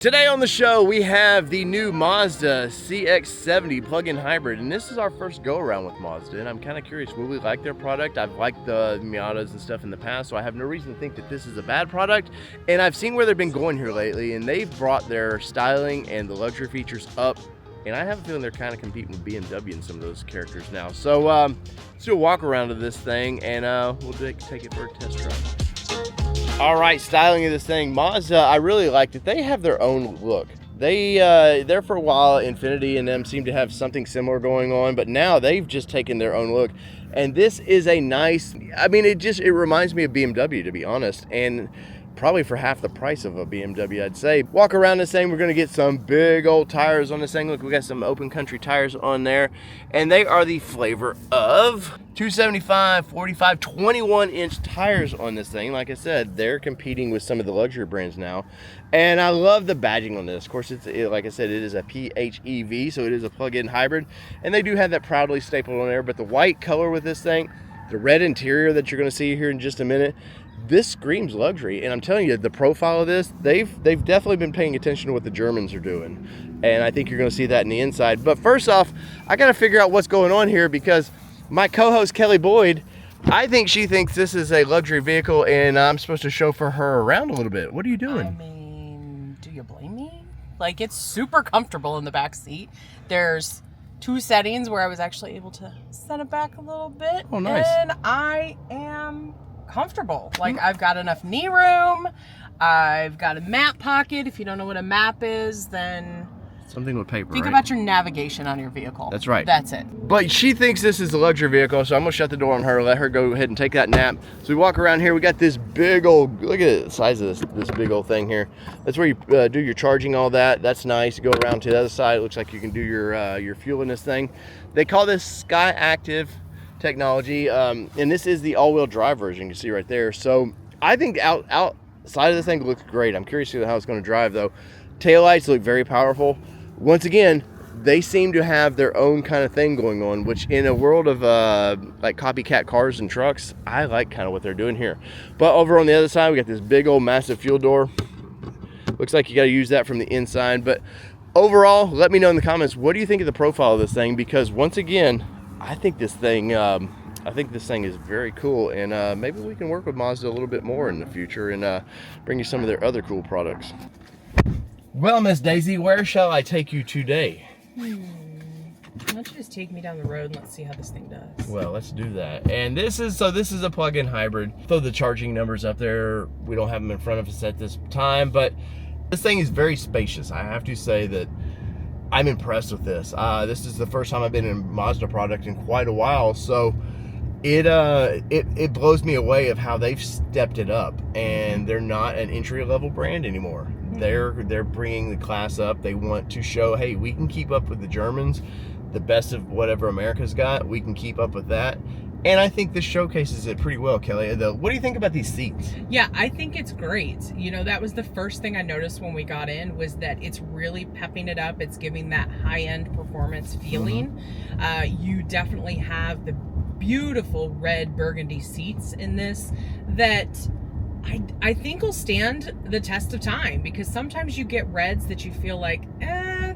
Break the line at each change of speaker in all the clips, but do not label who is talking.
Today on the show, we have the new Mazda CX70 plug-in hybrid, and this is our first go-around with Mazda, and I'm kind of curious, will we like their product? I've liked the Miatas and stuff in the past, so I have no reason to think that this is a bad product, and I've seen where they've been going here lately, and they've brought their styling and the luxury features up, and I have a feeling they're kind of competing with BMW and some of those characters now. So let's do a walk around of this thing, and we'll take it for a test drive. All right, styling of this thing, Mazda, I really liked it. They have their own look. They, there for a while, Infiniti and them seemed to have something similar going on, but now they've just taken their own look. And this is a nice, I mean, it reminds me of BMW, to be honest, and probably for half the price of a BMW, I'd say. Walk around this thing, we're gonna get some big old tires on this thing. Look, we got some open country tires on there, and they are the flavor of 275, 45, 21-inch tires on this thing. Like I said, they're competing with some of the luxury brands now, and I love the badging on this. Of course, like I said, it is a PHEV, so it is a plug-in hybrid, and they do have that proudly stapled on there, but the white color with this thing, the red interior that you're gonna see here in just a minute, this screams luxury, and I'm telling you, the profile of this, they've definitely been paying attention to what the Germans are doing, and I think you're going to see that in the inside. But first off, I got to figure out what's going on here, because my co-host Kelly Boyd, I think she thinks this is a luxury vehicle, and I'm supposed to chauffeur her around a little bit. What are you doing?
I mean, do you blame me? Like, it's super comfortable in the back seat. There's two settings where I was actually able to set it back a little bit.
Oh, nice.
And I am comfortable. Like, I've got enough knee room. I've got a map pocket. If you don't know what a map is, then
something with paper,
think
right?
about your navigation on your vehicle.
That's right.
That's it.
But she thinks this is a luxury vehicle, so I'm gonna shut the door on her, let her go ahead and take that nap. So we walk around here, we got this big old, look at the size of this big old thing here. That's where you do your charging, all that. That's nice. You go around to the other side, it looks like you can do your fuel in this thing. They call this Sky Active technology, and this is the all-wheel drive version you see right there. So I think outside of this thing looks great. I'm curious to see how it's going to drive though. Taillights look very powerful. Once again, they seem to have their own kind of thing going on, which in a world of like copycat cars and trucks, I like kind of what they're doing here. But over on the other side, we got this big old massive fuel door. Looks like you got to use that from the inside. But overall, let me know in the comments, what do you think of the profile of this thing? Because once again, I think this thing is very cool, and maybe we can work with Mazda a little bit more in the future and bring you some of their other cool products. Well, Miss Daisy, where shall I take you today?
Why don't you just take me down the road and let's see how this thing does.
Well, let's do that. And this is a plug-in hybrid. Throw the charging numbers up there. We don't have them in front of us at this time, but this thing is very spacious. I have to say that I'm impressed with this. This is the first time I've been in a Mazda product in quite a while, so it blows me away of how they've stepped it up, and they're not an entry-level brand anymore. They're bringing the class up. They want to show, hey, we can keep up with the Germans, the best of whatever America's got. We can keep up with that. And I think this showcases it pretty well, Kelly. What do you think about these seats?
Yeah, I think it's great. You know, that was the first thing I noticed when we got in, was that it's really pepping it up. It's giving that high-end performance feeling. You definitely have the beautiful red burgundy seats in this that I think will stand the test of time, because sometimes you get reds that you feel like,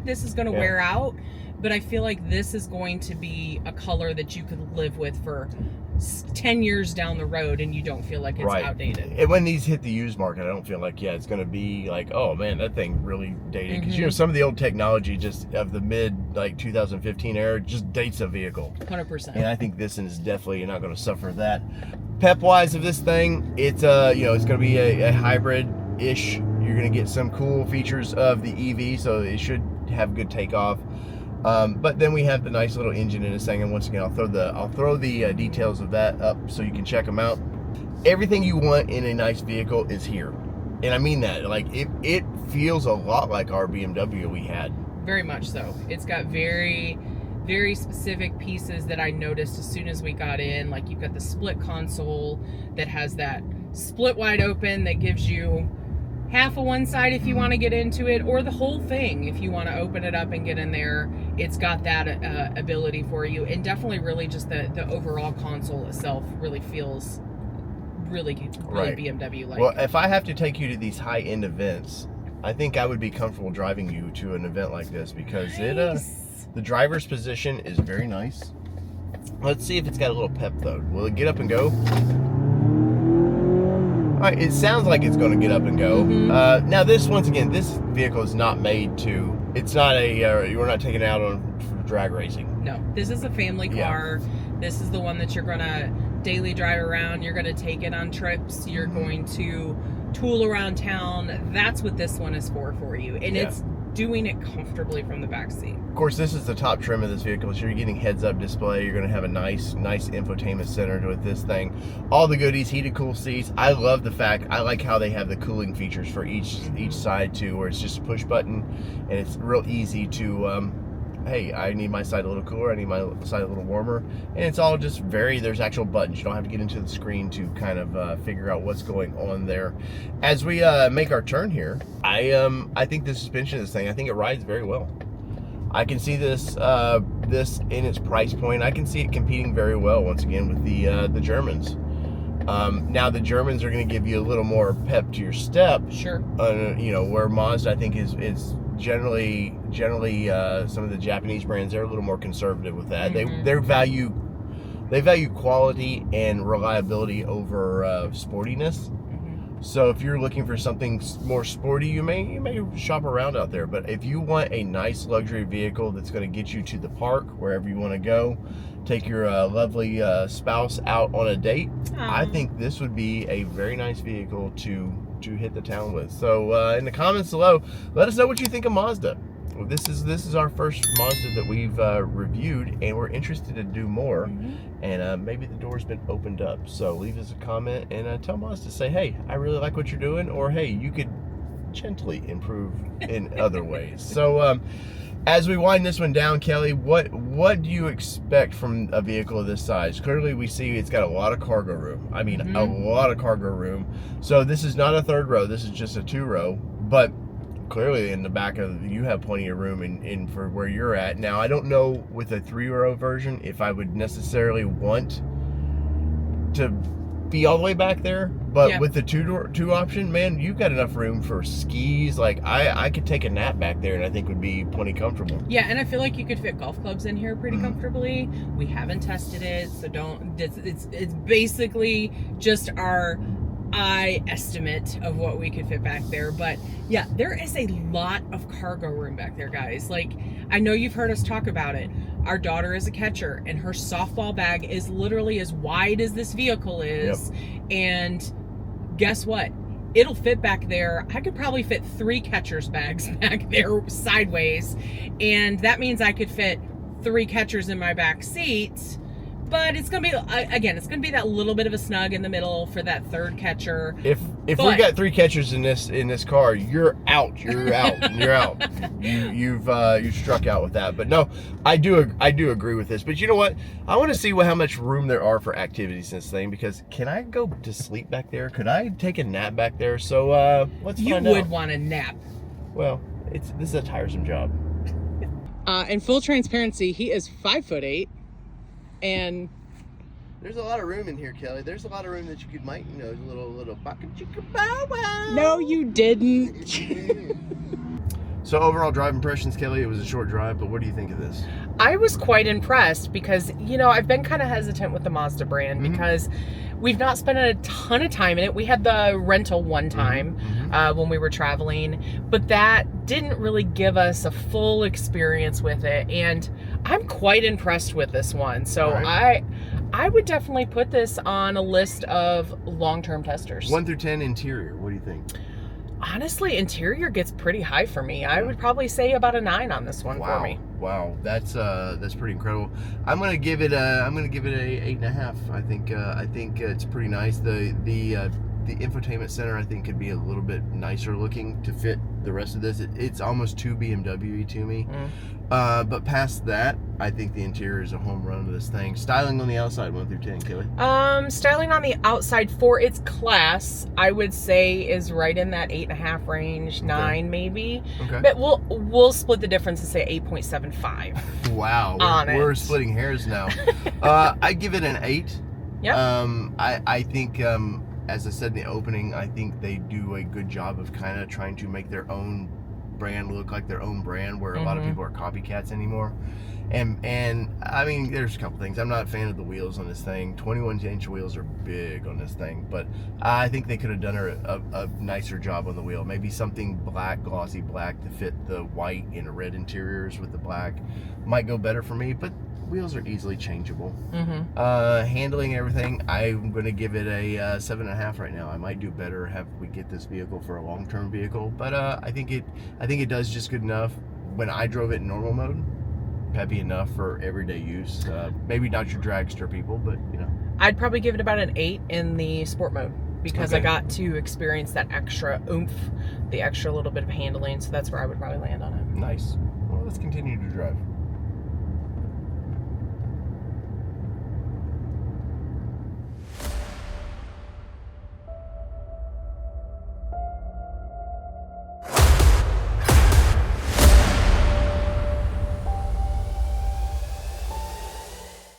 this is going to wear out. But I feel like this is going to be a color that you could live with for 10 years down the road, and you don't feel like it's outdated.
And when these hit the used market, I don't feel like, it's going to be like, oh man, that thing really dated. Because you know, some of the old technology just of the mid 2015 era just dates a vehicle.
100%.
And I think this is definitely not going to suffer that. Pep wise of this thing, it's it's going to be a hybrid-ish. You're going to get some cool features of the EV, so it should have good takeoff. But then we have the nice little engine in this thing, and once again, I'll throw the details of that up so you can check them out. Everything you want in a nice vehicle is here, and I mean that. Like it feels a lot like our BMW we had.
Very much so. It's got very, very specific pieces that I noticed as soon as we got in. Like, you've got the split console that has that split wide open that gives you half of one side if you want to get into it, or the whole thing if you want to open it up and get in there. It's got that ability for you, and definitely really just the overall console itself really feels really
right.
BMW like.
Well, if I have to take you to these high-end events, I think I would be comfortable driving you to an event like this because the driver's position is very nice. Let's see if it's got a little pep though. Will it get up and go? All right, it sounds like it's going to get up and go. Now this, once again, this vehicle is not made to, it's not a, you're not taking it out on for drag racing.
No, this is a family car. This is the one that you're going to daily drive around. You're going to take it on trips. You're going to tool around town. That's what this one is for you. And it's doing it comfortably from the back seat. Of
course, this is the top trim of this vehicle, so you're getting heads-up display. You're going to have a nice infotainment center with this thing. All the goodies, heated, cool seats. I love the fact, I like how they have the cooling features for each side too, where it's just a push button, and it's real easy to, hey, I need my side a little cooler, I need my side a little warmer, and it's all just there's actual buttons. You don't have to get into the screen to kind of figure out what's going on there. As we make our turn here, I think the suspension of this thing, I think it rides very well. I can see this this in its price point. I can see it competing very well once again with the Germans. Now the Germans are going to give you a little more pep to your step.
Sure.
You know, where Mazda I think is generally some of the Japanese brands, they're a little more conservative with that. They value quality and reliability over sportiness. So if you're looking for something more sporty, you may shop around out there. But if you want a nice luxury vehicle that's going to get you to the park, wherever you want to go, take your lovely spouse out on a date, I think this would be a very nice vehicle to hit the town with. So in the comments below, let us know what you think of Mazda. This is our first Mazda that we've reviewed, and we're interested to do more. And maybe the door's been opened up. So leave us a comment and tell Mazda, say, hey, I really like what you're doing, or hey, you could gently improve in other ways. So as we wind this one down, Kelly, what do you expect from a vehicle of this size? Clearly we see it's got a lot of cargo room. I mean, a lot of cargo room. So this is not a third row, this is just a 2-row, but clearly in the back of you have plenty of room in for where you're at. Now I don't know with a 3-row version if I would necessarily want to be all the way back there, but with the two option, man, you've got enough room for skis. Like I could take a nap back there and I think would be plenty comfortable. Yeah,
and I feel like you could fit golf clubs in here pretty comfortably. We haven't tested it, so it's basically just our estimate of what we could fit back there. But yeah, there is a lot of cargo room back there, guys. Like, I know you've heard us talk about it. Our daughter is a catcher, and her softball bag is literally as wide as this vehicle is. And guess what? It'll fit back there. I could probably fit 3 catcher's bags back there sideways, and that means I could fit 3 catchers in my back seat. But it's gonna be, again, it's gonna be that little bit of a snug in the middle for that third catcher. If we got 3 catchers in this car, you're out. You're out. You've struck out with that. But no, I do agree with this. But you know what? I want to see how much room there are for activities in this thing, because can I go to sleep back there? Could I take a nap back there? So let's find out. You would want a nap. Well, this is a tiresome job. In full transparency, he is 5'8". And there's a lot of room in here, Kelly. There's a lot of room that you might, a little baka chicka bow wow. No, you didn't. So overall drive impressions, Kelly, it was a short drive, but what do you think of this? I was quite impressed because, I've been kind of hesitant with the Mazda brand because we've not spent a ton of time in it. We had the rental one time when we were traveling, but that didn't really give us a full experience with it. And I'm quite impressed with this one. So I would definitely put this on a list of long-term testers. 1 through 10 interior, what do you think? Honestly, interior gets pretty high for me. I would probably say about a 9 on this one for me. Wow, that's pretty incredible. I'm gonna give it a 8.5. I think it's pretty nice. The infotainment center I think could be a little bit nicer looking to fit the rest of this. It's almost too BMW to me. But past that, I think the interior is a home run of this thing. Styling on the outside, 1 through 10, Kelly. Styling on the outside for its class, I would say is right in that 8.5 range, 9 maybe. Okay. But we'll split the difference and say 8.75. Wow, we're splitting hairs now. I give it an 8. Yeah. I think
as I said in the opening, I think they do a good job of kind of trying to make their own brand look like their own brand, where a lot of people are copycats anymore. And I mean, there's a couple things. I'm not a fan of the wheels on this thing. 21-inch wheels are big on this thing, but I think they could have done a nicer job on the wheel. Maybe something black, glossy black to fit the white and red interiors with the black might go better for me, but wheels are easily changeable. Handling everything, I'm going to give it a 7.5 right now. I might do better have we get this vehicle for a long-term vehicle, but I think it does just good enough. When I drove it in normal mode, peppy enough for everyday use. Maybe not your dragster people, but you know.
I'd probably give it about an 8 in the sport mode, because I got to experience that extra oomph, the extra little bit of handling, so that's where I would probably land on it.
Nice. Well, let's continue to drive.